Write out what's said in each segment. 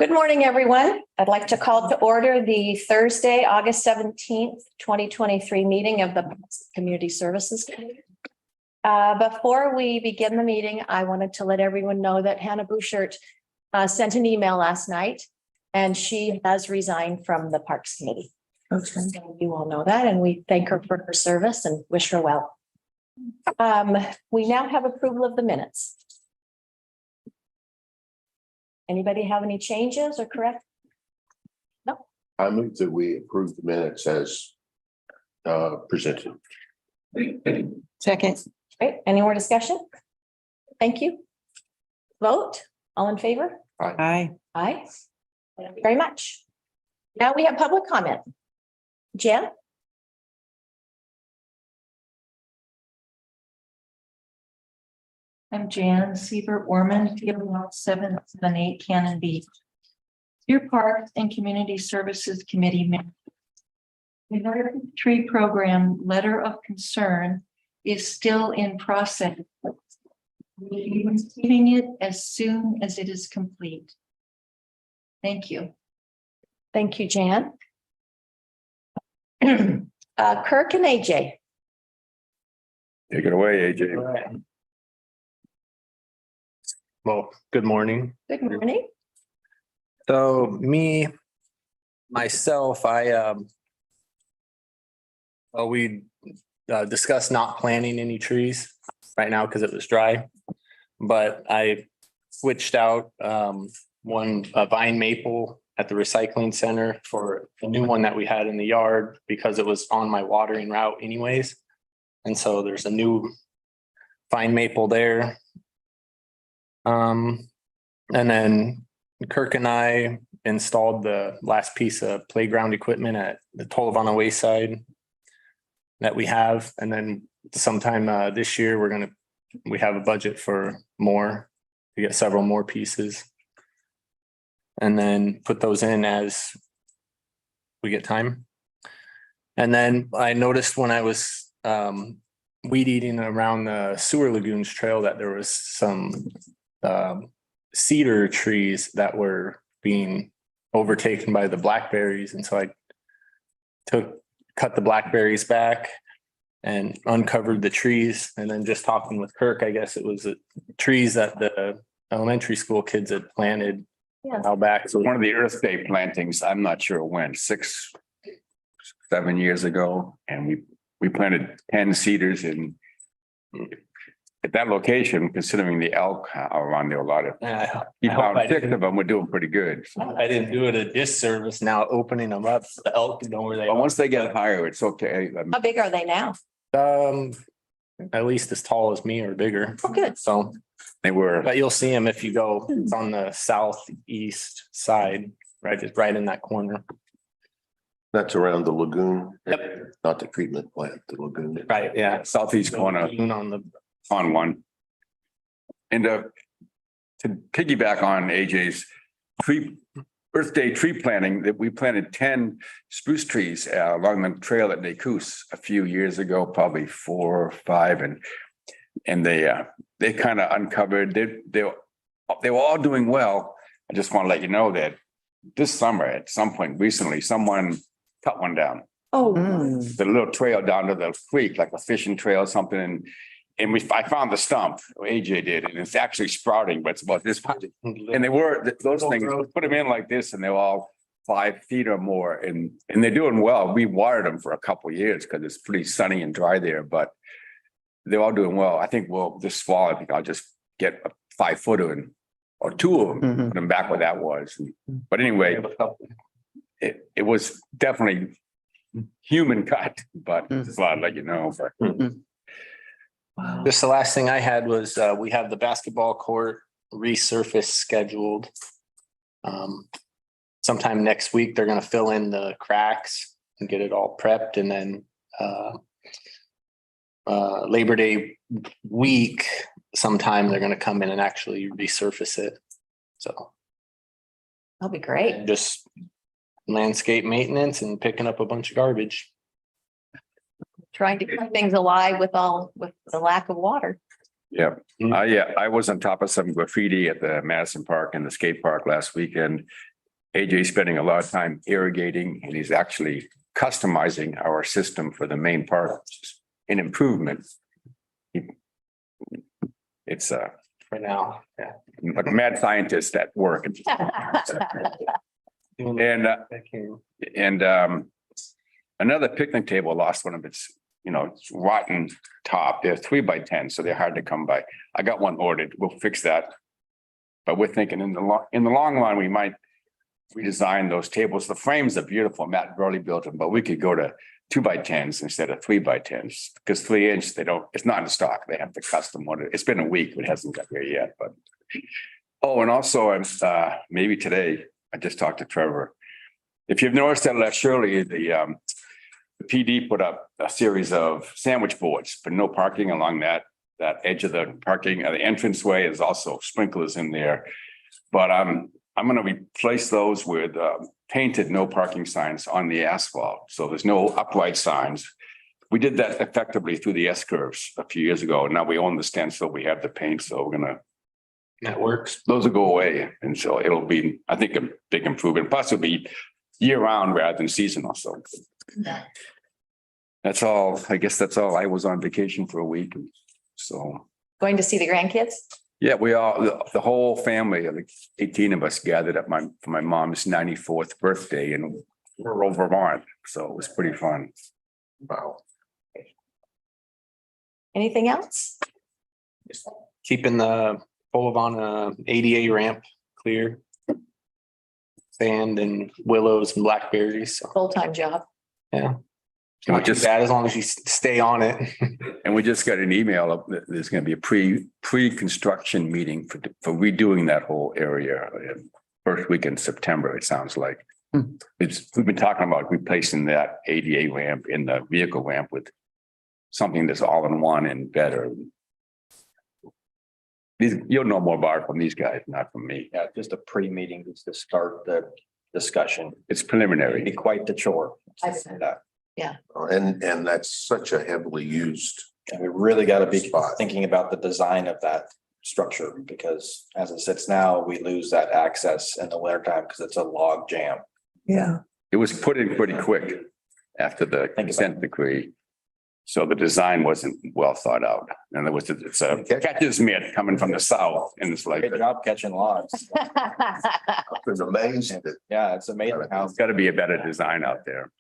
Good morning, everyone. I'd like to call to order the Thursday, August 17th, 2023 meeting of the Community Services Committee. Before we begin the meeting, I wanted to let everyone know that Hannah Bouchert sent an email last night and she has resigned from the Parks Committee. Okay. So you all know that, and we thank her for her service and wish her well. We now have approval of the minutes. Anybody have any changes or correct? No. I move that we approve the minutes as presented. Second. Great. Any more discussion? Thank you. Vote. All in favor? Aye. Aye. Thank you very much. Now we have public comment. Jen? I'm Jan Siebert Orman, PO 778 Cannon Beach. Deer Parks and Community Services Committee member. The Northern Tree Program Letter of Concern is still in process. We'll be receiving it as soon as it is complete. Thank you. Thank you, Jan. Kirk and AJ. Take it away, AJ. Well, good morning. Good morning. So myself, we discussed not planting any trees right now because it was dry. But I switched out one vine maple at the recycling center for a new one that we had in the yard because it was on my watering route anyways. And so there's a new vine maple there. And then Kirk and I installed the last piece of playground equipment at the Tolovana Wayside that we have. And then sometime this year, we have a budget for more, to get several more pieces. And then put those in as we get time. And then I noticed when I was weed eating around the Sewer Lagoons Trail that there was some cedar trees that were being overtaken by the blackberries. And so I cut the blackberries back and uncovered the trees. And then just talking with Kirk, I guess it was the trees that the elementary school kids had planted a while back. So one of the Earth Day plantings, I'm not sure when, 6, 7 years ago. And we planted 10 cedars in at that location, considering the elk are around there a lot of. He found 6 of them. We're doing pretty good. I didn't do it a disservice now opening them up. So the elk know where they But are. once they get higher, it's okay. How big are they now? At least as tall as me or bigger. Oh, good. So, They were, but you'll see them if you go, it's on the southeast side, right, just right in that corner. That's around the lagoon. Yep. Not the treatment plant, the lagoon. Right, yeah. southeast corner On the, on one. And to piggyback on AJ's Earth Day tree planting, that we planted 10 spruce trees along the trail at Nacoos a few years ago, probably 4 or 5, and they kind of uncovered. They were all doing well. I just want to let you know that this summer, at some point recently, someone cut one down. Oh, The little trail down to the creek, like a fishing trail or something, and I found the stump. AJ did, and it's actually sprouting, but it's about this. And those things, put them in like this, and they're all 5 feet or more, and they're doing well. We watered them for a couple of years because it's pretty sunny and dry there, but they're all doing well. I think this fall, I think I'll just get a 5-footer or 2 of them, put them back where that was. But anyway, it was definitely human cut, but just thought I'd let you know. just the last thing I had was, we have the basketball court resurface scheduled. Sometime next week, they're gonna fill in the cracks and get it all prepped, and then, Labor Day week, sometime they're gonna come in and actually resurface it. So that'll be great. just landscape maintenance and picking up a bunch of garbage. Trying to keep things alive with the lack of water. Yeah, I was on top of some graffiti at the Madison Park and the skate park last weekend. AJ's spending a lot of time irrigating and he's actually customizing our system for the main part, which is an improvement. It's For now, yeah. like a mad scientist at work. And another picnic table lost one of its, it's rotten top. They're 3x10, so they're hard to come by. I got one ordered. We'll fix that. But we're thinking in the long run, we might redesign those tables. The frames are beautiful. Matt Burley built them, but we could go to 2x10s instead of 3x10s because 3-inch, it's not in stock. They have to custom order. It's been a week. It hasn't got here yet, but. Oh, and also I'm maybe today, I just talked to Trevor. If you've noticed that Shirley, the PD put up a series of sandwich boards for no parking along that edge of the parking. The entranceway is also sprinklers in there. But I'm going to replace those with painted no parking signs on the asphalt. So there's no upright signs. We did that effectively through the S curves a few years ago. Now we own the stencil, we have the paint, so we're going to. That works. Those will go away. And so it'll be, I think, a big improvement. Plus it'll be year round rather than seasonal. So that's all. I guess that's all. I was on vacation for a week. So. Going to see the grandkids? Yeah, we all, the whole family, like 18 of us gathered at for my mom's 94th birthday in rural Vermont. So it was pretty fun. Wow. Anything else? Keeping the Boulevard ADA ramp clear. Sand and willows and blackberries. So, Full-time job. yeah. Not just that, as long as you stay on it. And we just got an email of there's going to be a pre-construction meeting for redoing that whole area. First week in September, it sounds like. We've been talking about replacing that ADA ramp in the vehicle ramp with something that's all in one and better. You'll know more about it from these guys, not from me. Yeah, just a pre-meeting just to start the discussion. It's It'd be preliminary. quite the chore. Yeah. And that's such a heavily used. And we really got to be Spot. thinking about the design of that structure because as it sits now, we lose that access in the wintertime because it's a log jam. Yeah. It was put in pretty quick after the consent decree. So the design wasn't well thought out. And it's a catcher's mitt coming from the south and it's like, Great job catching logs. I've been amazed that Yeah, it's amazing how it's got to be a better design out there.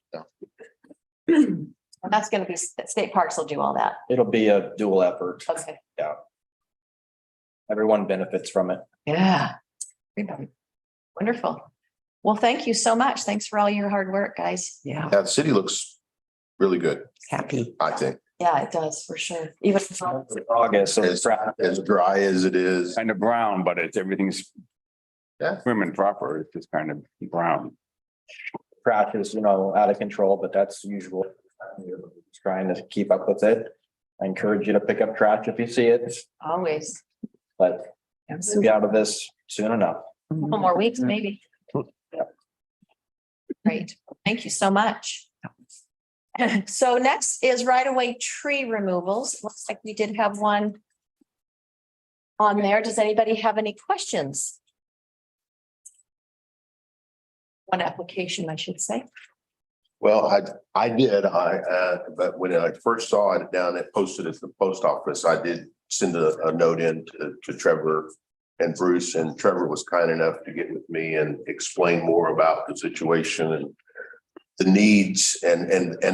That's going to be, state parks will do all that. it'll be a dual effort. Okay. Everyone benefits from it. Yeah. Wonderful. Well, thank you so much. Thanks for all your hard work, guys. Yeah. the city looks really good, Happy. I think, Yeah, it does for sure. Even. August, so as dry as it is. Kind of brown, but everything's Yeah. prim and proper. It's just kind of brown. trash is, out of control, but that's usual. Just trying to keep up with it. I encourage you to pick up trash if you see it, Always. but we'll be out of this soon enough. Couple more weeks, maybe. Great. Thank you so much. So next is right-of-way tree removals. Looks like we did have one on there. Does anybody have any questions? One application, I should say. Well, I did, but when I first saw it down at posted at the post office, I did send a note in to Trevor and Bruce, and Trevor was kind enough to get with me and explain more about the situation and the needs and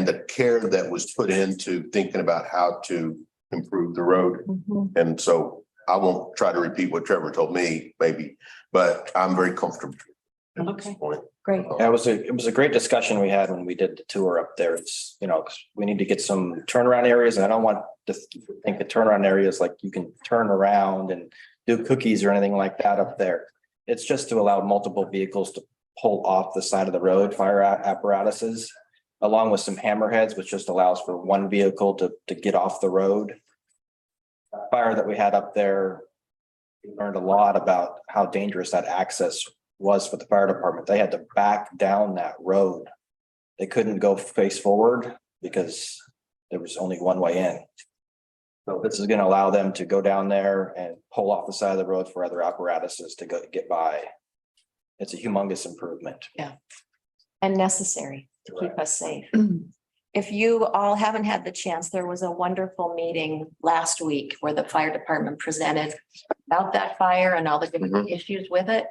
the care that was put into thinking about how to improve the road. And so I won't try to repeat what Trevor told me, maybe, but I'm very comfortable at this Okay. point. Great. Yeah, it was a great discussion we had when we did the tour up there. It's, 'cause we need to get some turnaround areas and I don't want to think the turnaround areas like you can turn around and do cookies or anything like that up there. It's just to allow multiple vehicles to pull off the side of the road, fire apparatuses, along with some hammerheads, which just allows for one vehicle to get off the road. Fire that we had up there, we learned a lot about how dangerous that access was for the fire department. They had to back down that road. They couldn't go face forward because there was only one way in. So this is going to allow them to go down there and pull off the side of the road for other apparatuses to get by. it's a humongous improvement. And necessary to keep us safe. If you all haven't had the chance, there was a wonderful meeting last week where the fire department presented about that fire and all the different issues with it.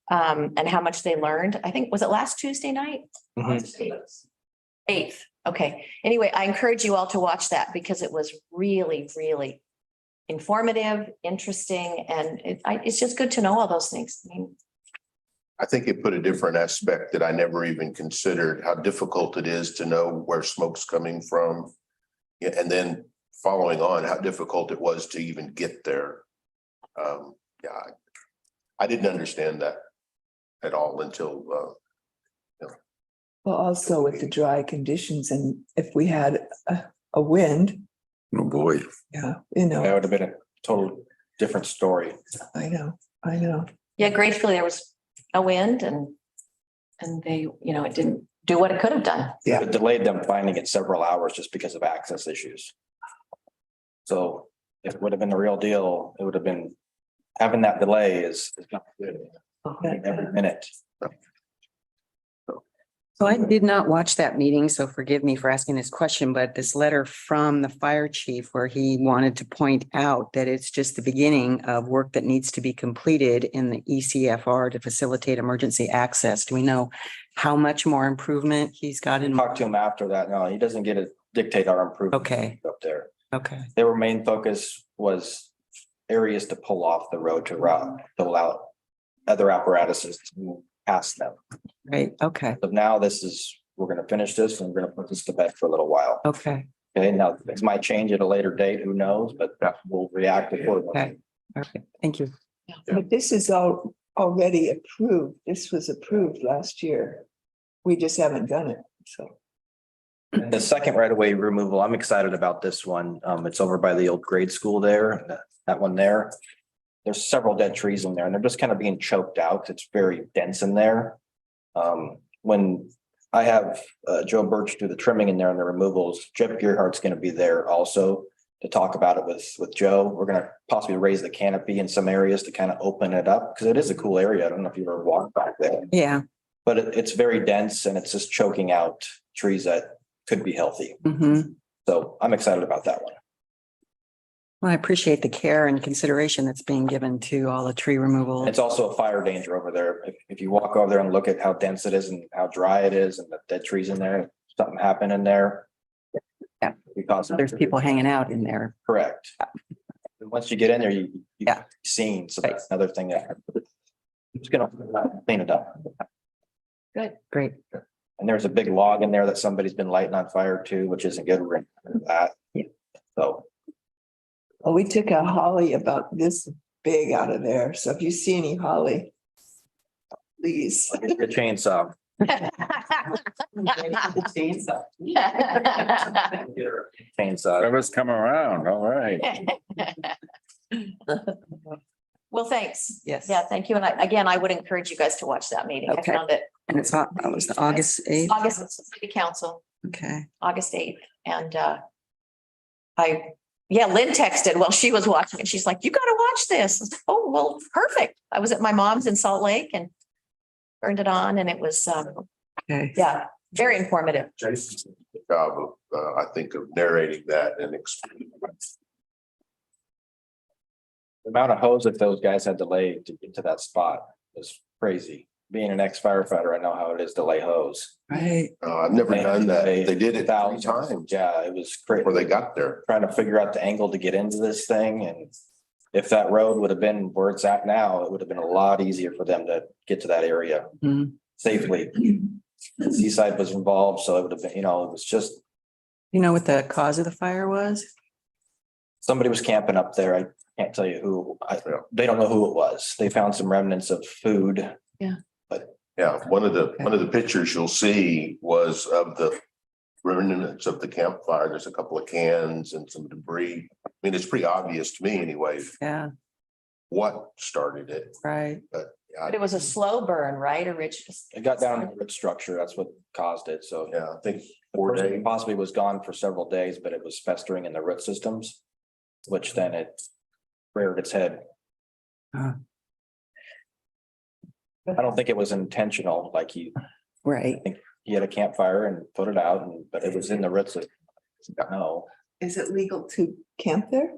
And how much they learned. I think, was it last Tuesday night? Mhm. 8th. Okay. Anyway, I encourage you all to watch that because it was really, really informative, interesting, and it's just good to know all those things. I mean, I think it put a different aspect that I never even considered, how difficult it is to know where smoke's coming from. Yeah, and then following on, how difficult it was to even get there. Yeah, I didn't understand that at all until, Well, also with the dry conditions and if we had a wind, Oh, boy. yeah, That would have been a total different story. I know. yeah, gratefully there was a wind and they, it didn't do what it could have done. Yeah. It delayed them finding it several hours just because of access issues. So if it would have been the real deal, it would have been, having that delay is not good. Every minute. So I did not watch that meeting, so forgive me for asking this question, but this letter from the fire chief where he wanted to point out that it's just the beginning of work that needs to be completed in the ECFR to facilitate emergency access. Do we know how much more improvement he's got in? Talk to him after that. No, he doesn't get to dictate our improvement. Okay. Up there. Okay, Their main focus was areas to pull off the road to allow other apparatuses to move past them. right, okay, But now we're gonna finish this and we're gonna put this to bed for a little while. okay, Okay, now things might change at a later date, who knows, but we'll react accordingly. okay, okay, thank you. But this is all already approved. This was approved last year. We just haven't done it, so. The second right of way removal, I'm excited about this one. It's over by the old grade school there, that one there. There's several dead trees in there and they're just kind of being choked out. It's very dense in there. When I have Joe Birch do the trimming in there and the removals, Jeff Gearhart's going to be there also to talk about it with Joe. We're going to possibly raise the canopy in some areas to kind of open it up because it is a cool area. I don't know if you've ever walked back there, Yeah. but it's very dense and it's just choking out trees that could be healthy. Mm-hmm. So I'm excited about that one. Well, I appreciate the care and consideration that's being given to all the tree removal. It's also a fire danger over there. If you walk over there and look at how dense it is and how dry it is and the dead trees in there, if something happened in there. Yeah. Because There's people hanging out in there. correct. Once you get in there, you Yeah. seen, so that's another thing that. It's gonna clean it up. Great. And there's a big log in there that somebody's been lighting on fire too, which isn't good. We're gonna do that. Yeah. So Well, we took a holly about this big out of there. So if you see any holly, please. get your chainsaw. Chainsaw. Whoever's come around, all right. Well, thanks. Yes. Yeah, thank you. And I would encourage you guys to watch that meeting. I Okay. found it And it's, it was the August 8th. August City Council, Okay. August 8th. And Lynn texted while she was watching it. She's like, you gotta watch this. I was like, oh, well, perfect. I was at my mom's in Salt Lake and turned it on and it was, Okay. very informative. Jason's job of, I think, of narrating that and explaining. The amount of hose that those guys had to lay to get to that spot was crazy. Being an ex-firefighter, I know how it is to lay hose. Right. I've never done that. They did it 3 Thousands. times Yeah, it was crazy. before they got there. Trying to figure out the angle to get into this thing, and if that road would have been where it's at now, it would have been a lot easier for them to get to that area Mhm. safely. Seaside was involved, so it would have been, it was just, You know what the cause of the fire was? somebody was camping up there. I can't tell you who. They don't know who it was. They found some remnants of food. Yeah, one of the pictures you'll see was of the remnants of the campfire. There's a couple of cans and some debris. I mean, it's pretty obvious to me anyway, Yeah, what started it, right. but But it was a slow burn, right? It got down in the root structure. That's what caused it. So yeah, I think the 4 person days. possibly was gone for several days, but it was festering in the root systems, which then it reared its head. I don't think it was intentional, like Right. he had a campfire and put it out, but it was in the Ritz. No, Is it legal to camp there?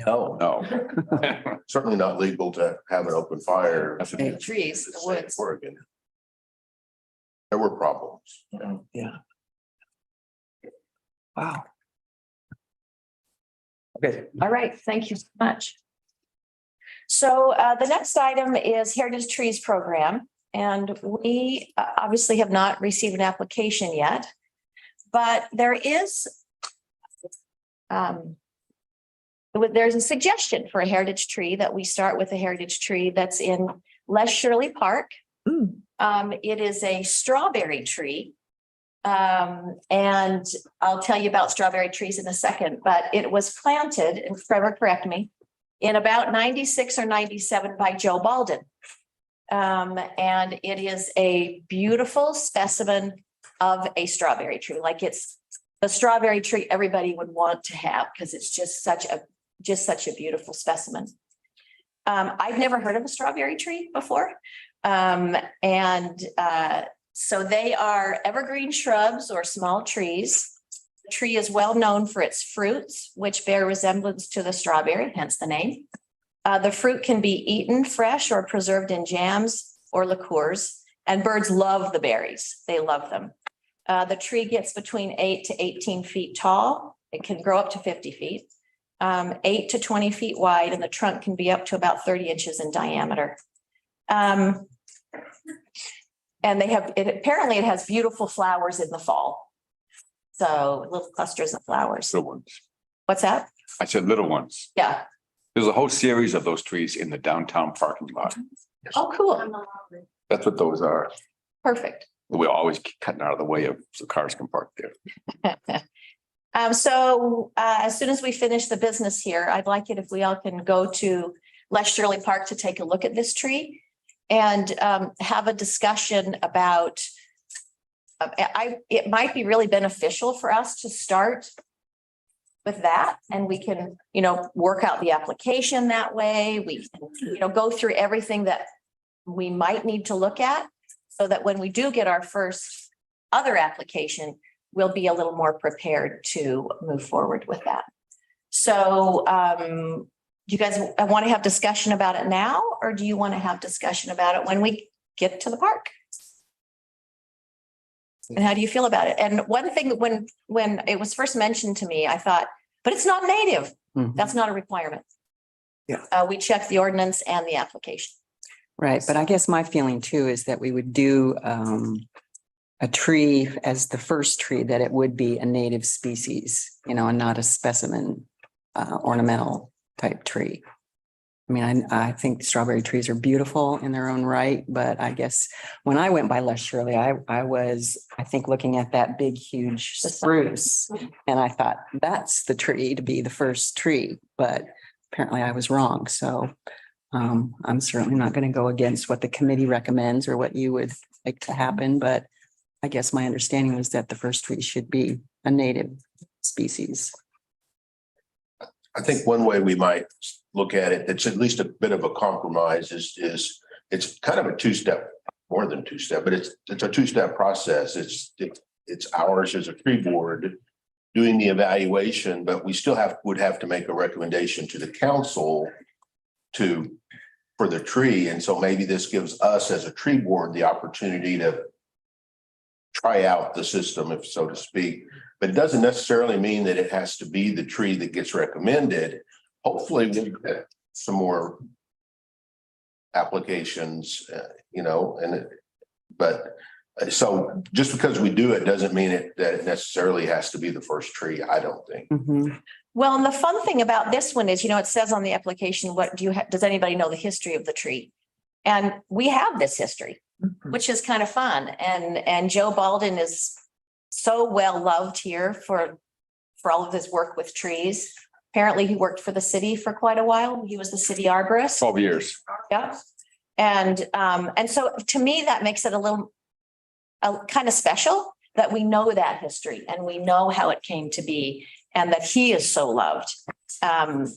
no. No. Certainly not legal to have an open fire. That's in a- Trees, the the state of woods. Oregon. There were problems. Wow. Okay, All right, thank you so much. So the next item is Heritage Trees Program. And we obviously have not received an application yet. But there is there's a suggestion for a heritage tree that we start with a heritage tree that's in Les Shirley Park. It is a strawberry tree. And I'll tell you about strawberry trees in a second, but it was planted, and Trevor, correct me, in about 96 or 97 by Joe Baldwin. And it is a beautiful specimen of a strawberry tree. Like it's the strawberry tree everybody would want to have because it's just such a beautiful specimen. I've never heard of a strawberry tree before. So they are evergreen shrubs or small trees. The tree is well known for its fruits, which bear resemblance to the strawberry, hence the name. The fruit can be eaten fresh or preserved in jams or liqueurs, and birds love the berries. They love them. The tree gets between 8 to 18 feet tall. It can grow up to 50 feet, 8 to 20 feet wide, and the trunk can be up to about 30 inches in diameter. And apparently it has beautiful flowers in the fall. So little clusters of flowers. Little ones. What's that? I said little ones. Yeah. There's a whole series of those trees in the downtown parking lot. Oh, cool. That's what those are. Perfect. We're always cutting out of the way of so cars can park there. So as soon as we finish the business here, I'd like it if we all can go to Les Shirley Park to take a look at this tree and have a discussion about, it might be really beneficial for us to start with that, and we can, work out the application that way. We can, go through everything that we might need to look at so that when we do get our first other application, we'll be a little more prepared to move forward with that. So do you guys want to have discussion about it now, or do you want to have discussion about it when we get to the park? And how do you feel about it? And one thing, when it was first mentioned to me, I thought, but it's not native. Mhm. That's not a requirement. Yeah. We checked the ordinance and the application. Right, but I guess my feeling too is that we would do a tree as the first tree, that it would be a native species, and not a specimen ornamental type tree. I mean, I think strawberry trees are beautiful in their own right, but I guess when I went by Les Shirley, I was looking at that big, huge spruce. And I thought, that's the tree to be the first tree, but apparently I was wrong. So I'm certainly not going to go against what the committee recommends or what you would like to happen, but I guess my understanding was that the first tree should be a native species. I think one way we might look at it, it's at least a bit of a compromise is it's kind of a two-step, more than two-step, but it's a two-step process. It's ours as a tree board doing the evaluation, but we still would have to make a recommendation to the council for the tree. And so maybe this gives us as a tree board the opportunity to try out the system, if so to speak. But it doesn't necessarily mean that it has to be the tree that gets recommended. Hopefully we'll get some more applications, so just because we do it doesn't mean that it necessarily has to be the first tree, I don't think. Mhm. Well, and the fun thing about this one is, it says on the application, does anybody know the history of the tree? And we have this history, which is kind of fun. And Joe Baldwin is so well loved here for all of his work with trees. Apparently he worked for the city for quite a while. He was the city arborist. 12 years. Yeah. And so to me, that makes it a little kind of special that we know that history and we know how it came to be and that he is so loved. And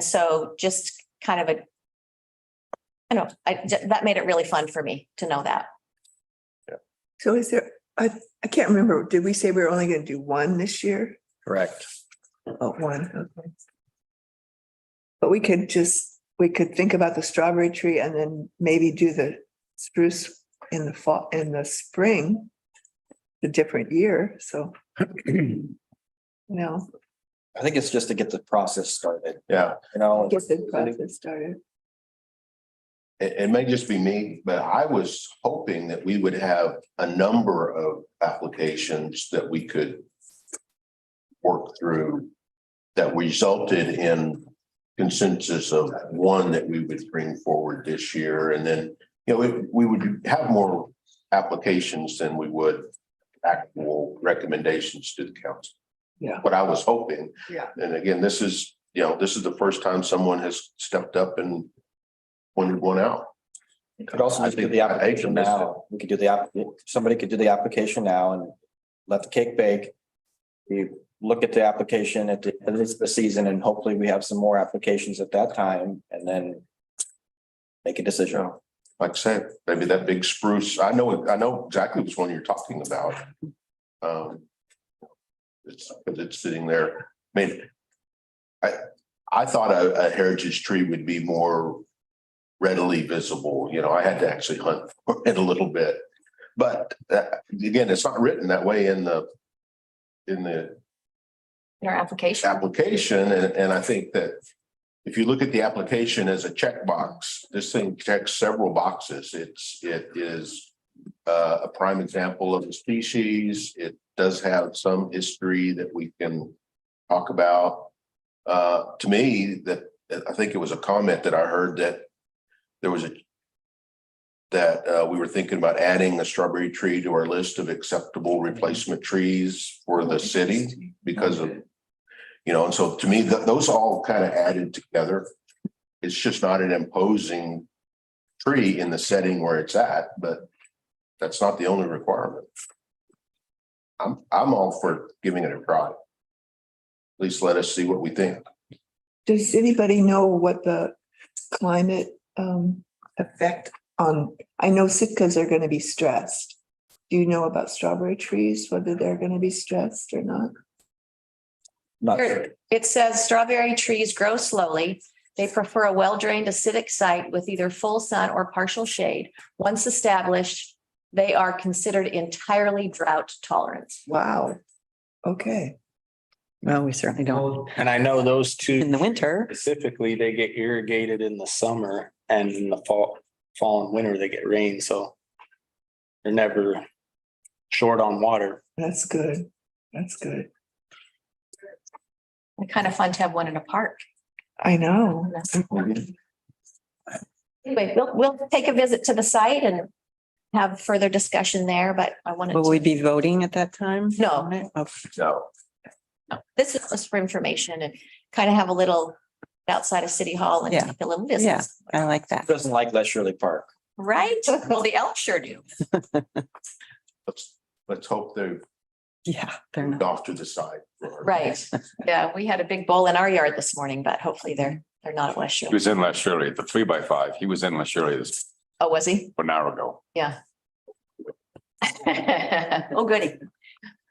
so just kind of I know, that made it really fun for me to know that. So is there, I can't remember, did we say we were only gonna do one this year? Correct. Oh, one, okay. But we could think about the strawberry tree and then maybe do the spruce in the fall, in the spring. A different year, so. No, I think it's just to get the process started, Yeah, you know. get the process started. it may just be me, but I was hoping that we would have a number of applications that we could work through that resulted in consensus of one that we would bring forward this year. And then, you know, we would have more applications than we would actual recommendations to the council. Yeah. What I was hoping. Yeah. And again, this is the first time someone has stepped up and pointed one out. Could also just do the application now. We could do somebody could do the application now and let the cake bake. We look at the application at the end of the season and hopefully we have some more applications at that time and then make a decision. Like I said, maybe that big spruce, I know exactly which one you're talking about. It's sitting there. I mean, I thought a heritage tree would be more readily visible. You know, I had to actually hunt for it a little bit. But again, it's not written that way in the Your application. application. And I think that if you look at the application as a checkbox, this thing checks several boxes. It is a prime example of the species. It does have some history that we can talk about. To me, that I think it was a comment that I heard that there was we were thinking about adding a strawberry tree to our list of acceptable replacement trees for the city because of, you know, and so to me, those all kind of added together. It's just not an imposing tree in the setting where it's at, but that's not the only requirement. I'm all for giving it a try. At least let us see what we think. Does anybody know what the climate effect on, I know Sitkas are gonna be stressed. Do you know about strawberry trees, whether they're gonna be stressed or not? Not sure. Here, it says strawberry trees grow slowly. They prefer a well-drained acidic site with either full sun or partial shade. Once established, they are considered entirely drought tolerant. Wow, okay. Well, we certainly don't. And I know those two. In the winter, Specifically, they get irrigated in the summer and in the fall and winter, they get rain, so they're never short on water. That's good. That's good. Kind of fun to have one in a park. I know. Anyway, we'll take a visit to the site and have further discussion there, but I wanted will we to, be voting at that time? No. Oh, No, this is just for information and kind of have a little outside of City Hall and Yeah. take a little business. I like that. Doesn't like Les Shirley Park. Right? Well, the elk sure do. let's hope they're Yeah, they're moved not. off to the side. Right. Yeah, we had a big bowl in our yard this morning, but hopefully they're not at West He Shore. was in Les Shirley, the 3x5. He was in Les Shirley this Oh, was he? an hour ago. Yeah. Oh, goody.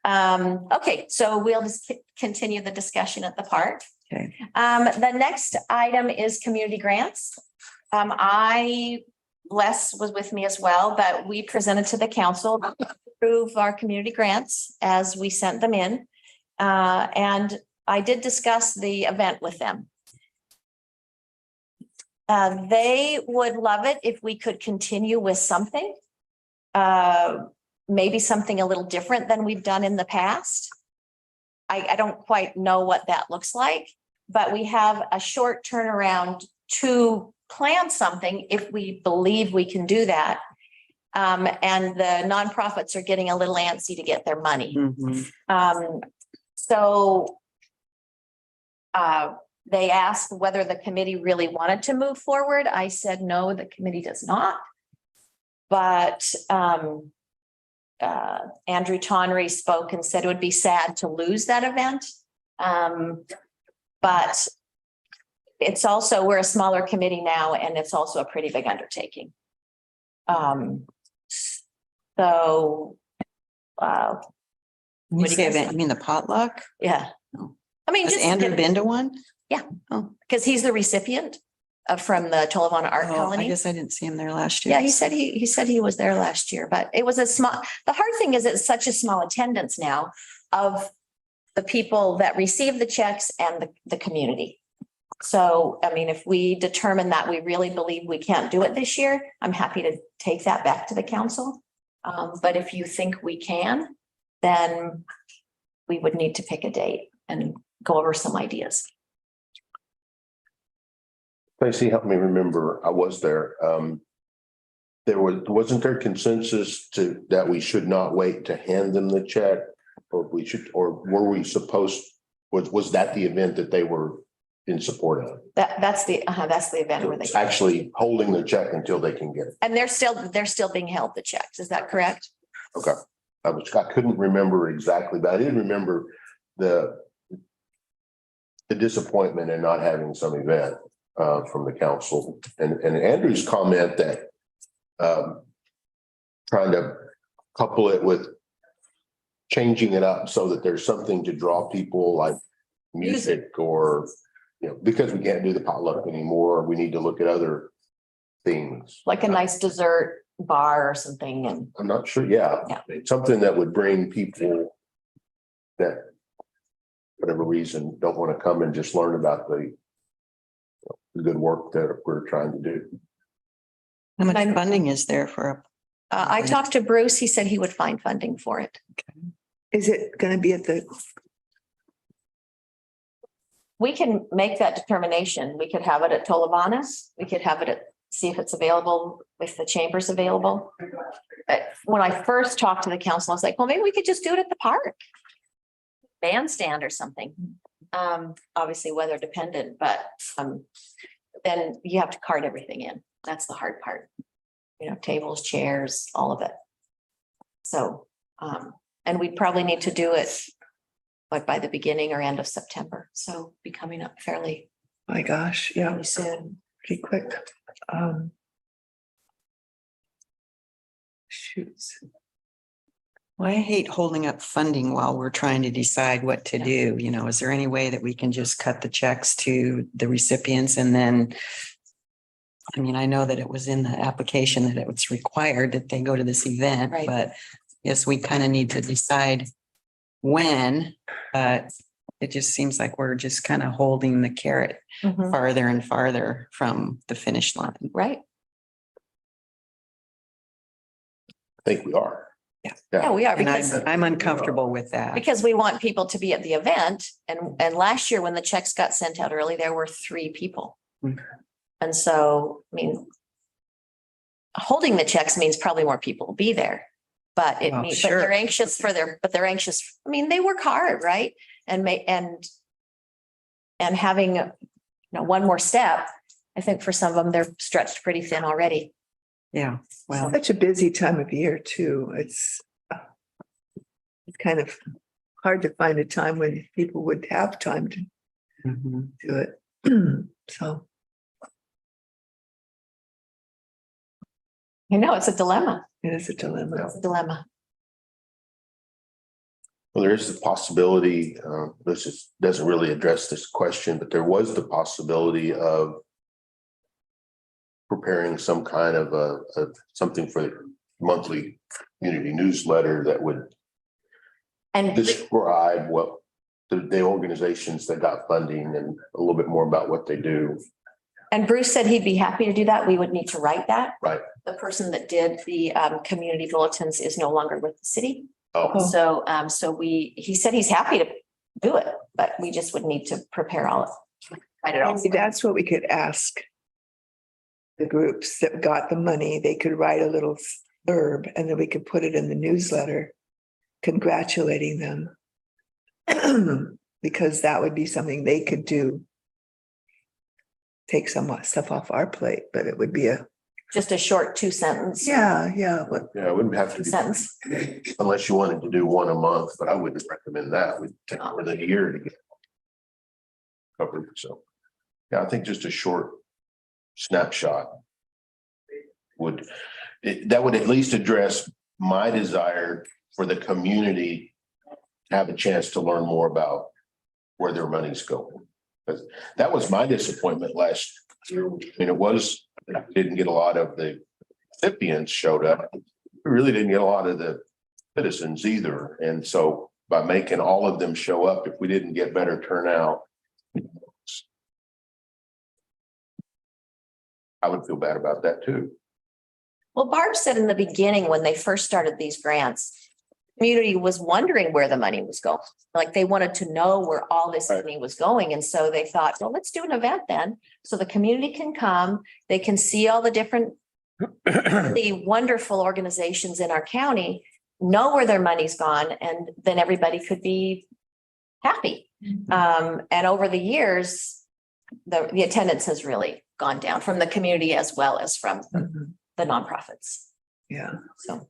Okay, so we'll just continue the discussion at the park. Okay. The next item is community grants. Les was with me as well, but we presented to the council to approve our community grants as we sent them in. And I did discuss the event with them. They would love it if we could continue with something. Maybe something a little different than we've done in the past. I don't quite know what that looks like, but we have a short turnaround to plan something if we believe we can do that. And the nonprofits are getting a little antsy to get their money. Mhm. So they asked whether the committee really wanted to move forward. I said, no, the committee does not. But Andrew Tonry spoke and said it would be sad to lose that event. But it's also, we're a smaller committee now, and it's also a pretty big undertaking. So, You What do you say guys event, think? you mean the potluck? yeah. Oh. I mean, Has just Andrew been to one? because he's the recipient from the Tolavana Art Oh, I Colony. guess I didn't see him there last year. Yeah, he said he was there last year, but it was a small, the hard thing is it's such a small attendance now of the people that receive the checks and the community. So, I mean, if we determine that we really believe we can't do it this year, I'm happy to take that back to the council. But if you think we can, then we would need to pick a date and go over some ideas. Tracy, help me remember, I was there. Wasn't there consensus that we should not wait to hand them the check? Or were we supposed, was that the event that they were in support of? That's the event where they, It's actually holding the check until they can get it. and they're still being held, the checks. Is that correct? Okay. I couldn't remember exactly, but I did remember the disappointment in not having some event from the council, and Andrew's comment that trying to couple it with changing it up so that there's something to draw people, like music or, because we can't do the potluck anymore, we need to look at other things. Like a nice dessert bar or something, and I'm not sure, yeah. Something that would bring people that, whatever reason, don't want to come and just learn about the good work that we're trying to do. How much I'm- funding is there for I talked to Bruce. He said he would find funding for it. Is it gonna be at the, We can make that determination. We could have it at Tolavana's. We could have it at, see if it's available, if the chamber's available. When I first talked to the council, I was like, well, maybe we could just do it at the park. Bandstand or something. Obviously weather dependent, but then you have to cart everything in. That's the hard part. Tables, chairs, all of it. So, and we'd probably need to do it like by the beginning or end of September. So be coming up fairly my gosh, yeah, fairly soon. pretty quick. Shoots. Well, I hate holding up funding while we're trying to decide what to do. Is there any way that we can just cut the checks to the recipients and then? I mean, I know that it was in the application that it was required that they go to this event, Right. but yes, we kind of need to decide when. But it just seems like we're just kind of holding the carrot farther and farther from the finish line. Right. I think we are. Yeah, we are And because, I'm uncomfortable with that. because we want people to be at the event. And last year when the checks got sent out early, there were 3 people. Mm. And so, I mean, holding the checks means probably more people will be there. But it Well, means, sure. but they're anxious. I mean, they work hard, right? And having, one more step, I think for some of them, they're stretched pretty thin already. Yeah, well, Such a busy time of year too. It's kind of hard to find a time when people would have time to mhm. do it. So, It's a dilemma. it is a dilemma. It's a dilemma. Well, there is the possibility, this doesn't really address this question, but there was the possibility of preparing some kind of something for the monthly community newsletter that would And describe what the organizations that got funding and a little bit more about what they do. And Bruce said he'd be happy to do that. We would need to write that. Right. The person that did the community bulletins is no longer with the city. Oh, So he said he's happy to do it, but we just would need to prepare write it all. Maybe that's what we could ask the groups that got the money. They could write a little blurb and then we could put it in the newsletter congratulating them. Because that would be something they could do. Take some stuff off our plate, but it would be Just a short 2-sentence. yeah, what, yeah, it wouldn't have to be Sentence. unless you wanted to do one a month, but I wouldn't recommend that. We'd take more than a year to get covered, so. Yeah, I think just a short snapshot that would at least address my desire for the community to have a chance to learn more about where their money's going. Because that was my disappointment last year. I mean, it was, we didn't get a lot of the recipients showed up. We really didn't get a lot of the citizens either. And so by making all of them show up, if we didn't get better turnout, I would feel bad about that too. Well, Barb said in the beginning, when they first started these grants, community was wondering where the money was going. Like they wanted to know where all this money was going. And so they thought, well, let's do an event then. So the community can come, they can see all the different, the wonderful organizations in our county, know where their money's gone, and then everybody could be happy. And over the years, the attendance has really gone down from the community as well as from the nonprofits. Yeah. So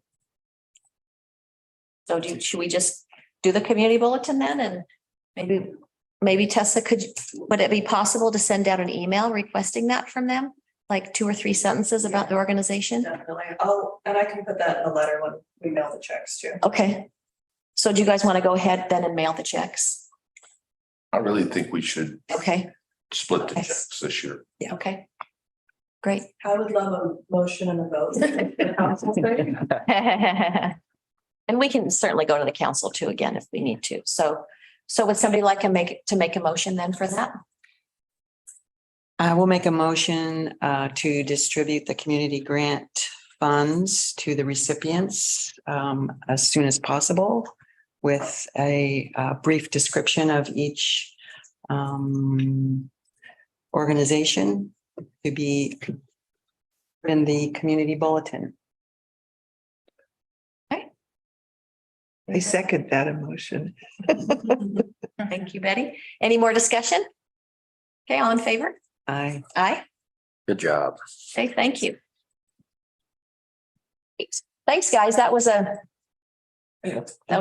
should we just do the community bulletin then? And maybe Tessa, would it be possible to send out an email requesting that from them? Like 2 or 3 sentences about the organization? Definitely. And I can put that in the letter when we mail the checks too. Okay. So do you guys want to go ahead then and mail the checks? I really think we should Okay, split the checks this year. okay. Great. I would love a motion and a vote. And we can certainly go to the council too again if we need to. So would somebody like to make a motion then for that? I will make a motion to distribute the community grant funds to the recipients as soon as possible with a brief description of each organization to be in the community bulletin. I second that emotion. Thank you, Betty. Any more discussion? Okay, all in favor? I Aye. Good job. Okay, thank you. Thanks, guys. That was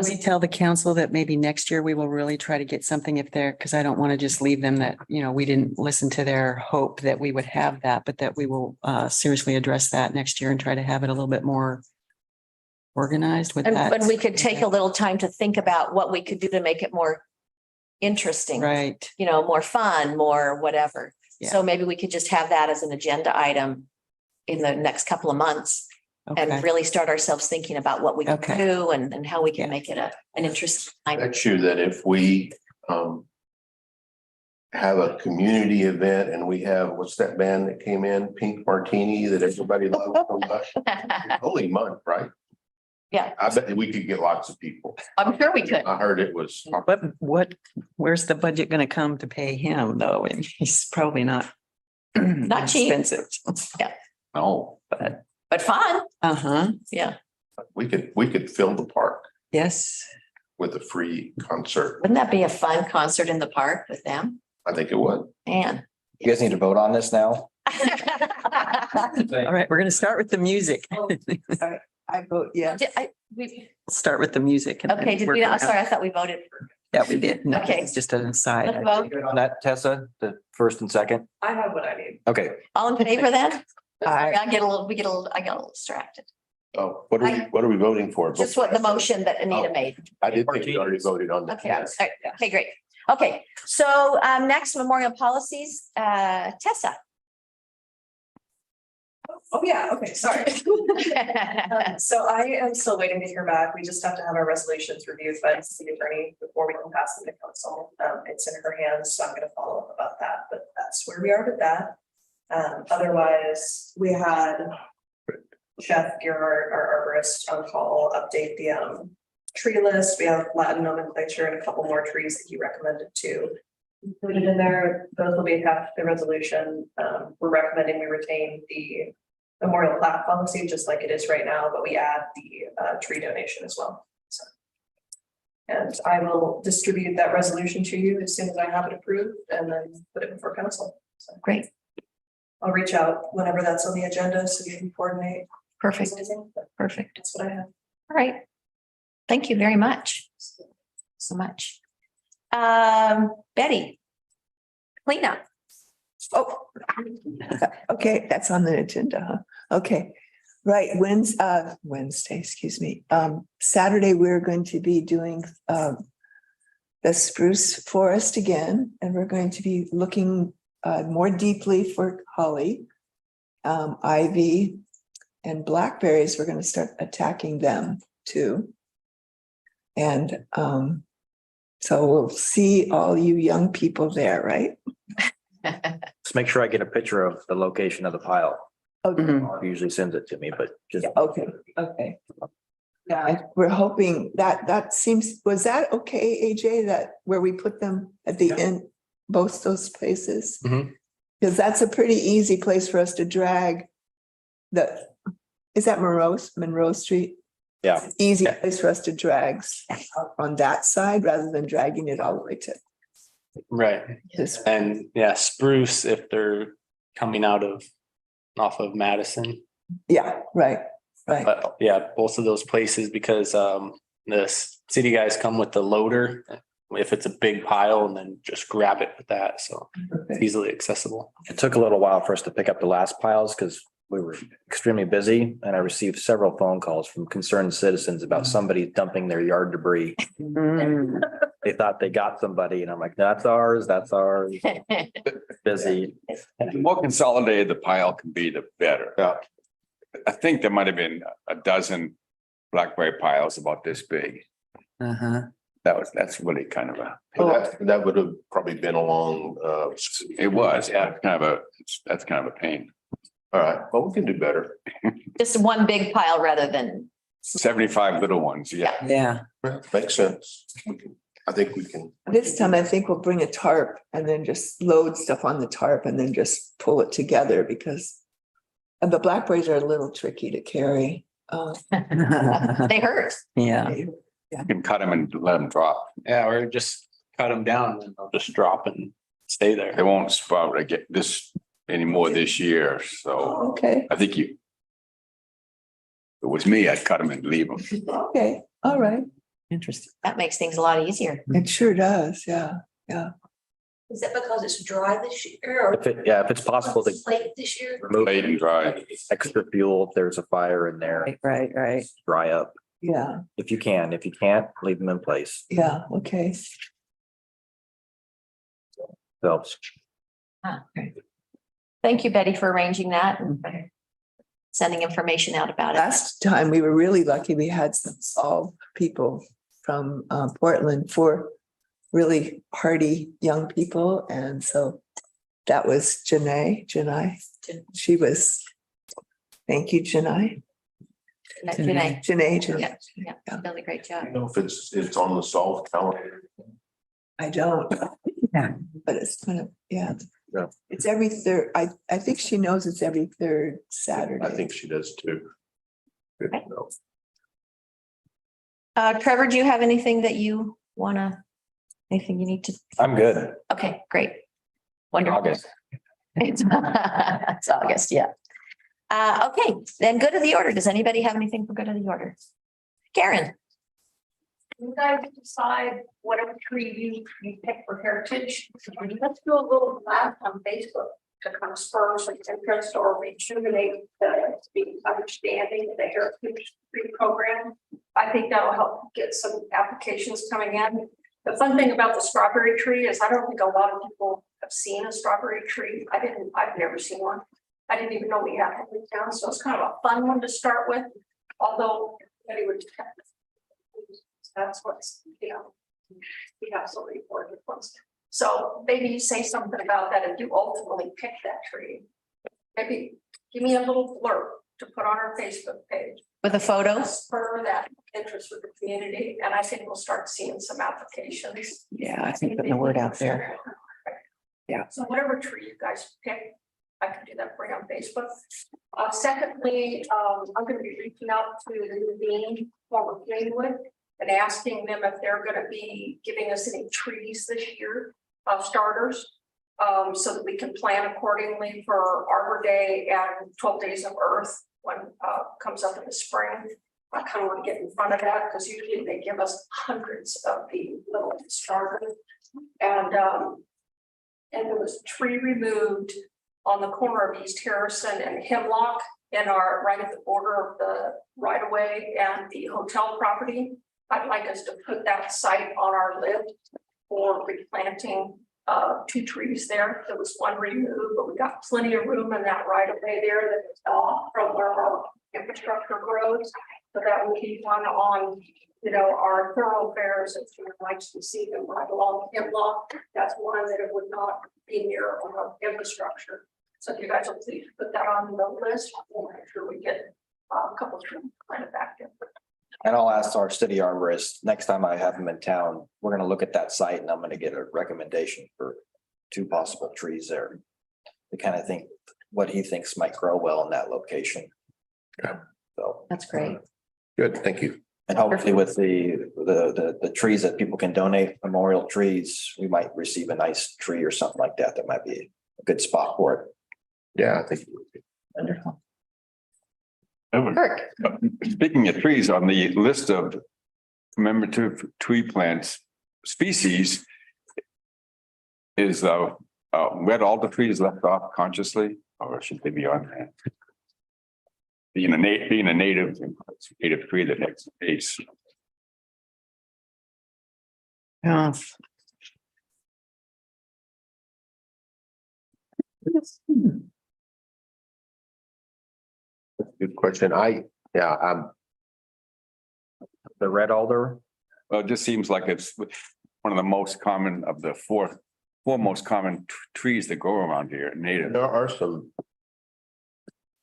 we tell the council that maybe next year we will really try to get something if they're, because I don't want to just leave them that, we didn't listen to their hope that we would have that, but that we will seriously address that next year and try to have it a little bit more organized with that. and we could take a little time to think about what we could do to make it more interesting. Right. More fun, more whatever. Yeah. So maybe we could just have that as an agenda item in the next couple of months and Okay. really start ourselves thinking about what we can Okay. do and how we can Yeah. make it an interesting item. Bet you that if we have a community event and we have, what's that band that came in, Pink Martini, that everybody loves so much? Only a month, right? Yeah. I bet we could get lots of people. I'm sure we could. I heard it was. Where's the budget going to come to pay him though? And he's probably not. Not cheap. Expensive. No, But fun. Uh-huh. Yeah. we could fill the park Yes. with a free concert. Wouldn't that be a fun concert in the park with them? I think it would. Man. You guys need to vote on this now? All right, we're going to start with the music. I vote yes. Start with the music. and then Okay, did work we? I'm around. sorry, I thought we voted. Yeah, we did. No, Okay. it's just an aside. Let's vote. Good on that, Tessa, the first and second? I have what I need. Okay. All in favor then? Aye. I got a little distracted. Oh, what are we voting for? Just what the motion that Anita made. I did think we already voted on that. Okay, all right. Okay, great. Okay, so next memorial policies, Tessa. Oh, yeah, okay, sorry. So I am still waiting to hear back. We just have to have our resolutions reviewed by the city attorney before we can pass them to council. It's in her hands, so I'm gonna follow up about that, but that's where we are with that. Otherwise, we had Jeff Gerard, our arborist, on call, update the tree list. We have Latin nomenclature and a couple more trees that he recommended to included in there. Those will be attached to the resolution. We're recommending we retain the memorial plaque policy just like it is right now, but we add the tree donation as well. So, and I will distribute that resolution to you as soon as I have it approved and then put it before council. So Great, I'll reach out whenever that's on the agenda so you can coordinate. perfect, But perfect. that's what I have. All right. Thank you very much. So much. Betty. Cleanup. Oh, okay, that's on the agenda, huh? Okay, right, Wednesday, excuse me. Saturday, we're going to be doing the spruce forest again, and we're going to be looking more deeply for holly, ivy, and blackberries. We're going to start attacking them too. And so we'll see all you young people there, right? Let's make sure I get a picture of the location of the pile. Okay. Mark usually sends it to me, but just. Okay, okay. Yeah, we're hoping that seems, was that okay, AJ, that where we put them at the end, both those places? Mhm. Because that's a pretty easy place for us to drag is that Monroe Street? Yeah. Easy place for us to drag on that side rather than dragging it all the way to Right. this. And yeah, spruce if they're coming off of Madison. Yeah, right. But yeah, both of those places because the city guys come with the loader. If it's a big pile and then just grab it with that. So it's easily accessible. It took a little while for us to pick up the last piles because we were extremely busy and I received several phone calls from concerned citizens about somebody dumping their yard debris. Mm. They thought they got somebody and I'm like, that's ours. Busy. The more consolidated the pile can be, the better. Yeah. I think there might have been a dozen blackberry piles about this big. Uh-huh. That's really kind of That would have probably been along, it was, yeah, that's kind of a pain. all right, well, we can do better. Just one big pile rather than, 75 little ones, yeah. Yeah. Makes sense. I think we can. This time I think we'll bring a tarp and then just load stuff on the tarp and then just pull it together because the blackberries are a little tricky to carry. they hurt. Yeah. You can cut them and let them drop. Yeah, or just cut them down and they'll just drop and stay there. They won't sprout again anymore this year, so Okay, I think if it was me, I'd cut them and leave them. okay, all right. Interesting. That makes things a lot easier. It sure does, yeah. Is that because it's dry this year or? If it's possible to Late this year? remove Late and dry. extra fuel, if there's a fire in there, Right. dry up. Yeah, If you can, if you can't, leave them in place. yeah, okay. Helps. Thank you, Betty, for arranging that and sending information out about it. Last time we were really lucky. We had all people from Portland, 4 really hardy young people. And so that was Janae. She was, thank you, Janae. Janae. Janae. Yeah, yeah, done a great job. I don't know if it's on the solved calendar. I don't. Yeah. But it's kind of, yeah. Yeah. It's every third, I think she knows it's every third Saturday. I think she does too. Good to know. Trevor, do you have anything that you anything you need to? I'm good. Okay, great. Wonderful. August. It's August, yeah. Okay, then go to the order. Does anybody have anything for go to the order? Karen? You guys decide whatever tree you pick for heritage. Let's do a little blast on Facebook to kind of spur some interest or rejuvenate the understanding of the heritage tree program. I think that'll help get some applications coming in. The fun thing about the strawberry tree is I don't think a lot of people have seen a strawberry tree. I've never seen one. I didn't even know we had it in town, so it's kind of a fun one to start with, although anybody would. That's what's, we have so many important ones. So maybe you say something about that and you ultimately pick that tree. Maybe give me a little blurb to put on our Facebook page. With a photo? Spur that interest with the community, and I think we'll start seeing some applications. Yeah, I think putting the word out there. Yeah. So whatever tree you guys pick, I can do that for you on Facebook. Secondly, I'm gonna be reaching out to the new dean, former Greenwood, and asking them if they're gonna be giving us any trees this year, starters, so that we can plan accordingly for Arbor Day and 12 Days of Earth when comes up in the spring. I kind of want to get in front of that because usually they give us hundreds of the little starters. And and there was a tree removed on the corner of East Harrison and Hemlock in our, right at the border of the right of way and the hotel property. I'd like us to put that site on our list for replanting 2 trees there. There was 1 removed, but we got plenty of room in that right of way there that is from where our infrastructure grows. So that will keep one on, you know, our thoroughfares, if you would like to see them right along Hemlock. That's one that it would not be near our infrastructure. So if you guys will please put that on the list, we'll make sure we get a couple of trees planted back in. And I'll ask our city arborist, next time I have him in town, we're gonna look at that site and I'm gonna get a recommendation for 2 possible trees there. To kind of think what he thinks might grow well in that location. Okay. So, That's great. Good, thank you. and hopefully with the trees that people can donate, memorial trees, we might receive a nice tree or something like that. That might be a good spot for it. Yeah, I think. Wonderful. Evan, Kirk, speaking of trees, on the list of commemorative tree plants species is red alder trees left off consciously, or should they be on there? Being a native tree that makes space. Yeah. Good question. I'm The red alder, Well, it just seems like it's one of the most common of the four most common trees that grow around here, native. there are some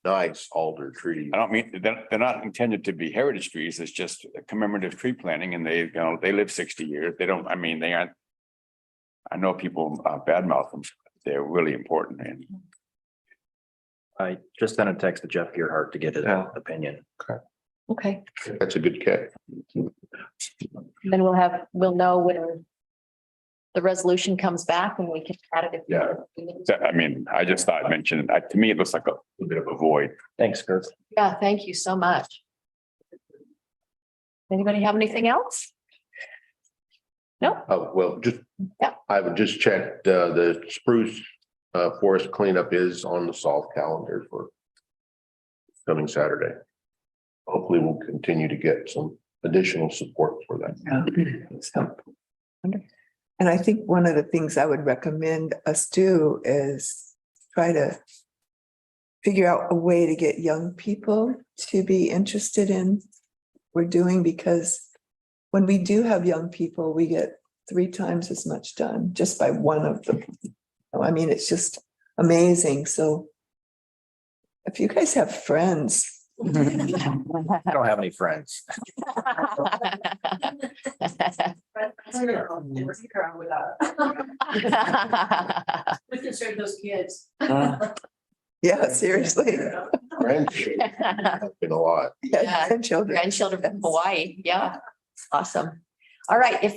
nice alder trees. I don't mean, they're not intended to be heritage trees. It's just commemorative tree planting and they, you know, they live 60 years. They don't, I mean, they aren't. I know people badmouth them. They're really important and I just sent a text to Jeff Gearhart to get his opinion. okay, That's a good catch. then we'll know when the resolution comes back and we can add it. Yeah. I mean, I just thought I'd mention it. To me, it looks like a little bit of a void. Thanks, Kurt. Yeah, thank you so much. Anybody have anything else? No, Oh, well, just. Yeah. I would just check the spruce forest cleanup is on the SOLVE calendar for coming Saturday. Hopefully we'll continue to get some additional support for that. Yeah. So. And I think one of the things I would recommend us do is try to figure out a way to get young people to be interested in what we're doing, because when we do have young people, we get 3 times as much done just by one of them. I mean, it's just amazing. So if you guys have friends, I don't have any friends. We can serve those kids. yeah, seriously. Grandchildren have been a lot. Yeah, grandchildren. Grandchildren from Hawaii, yeah, awesome. All right, if there's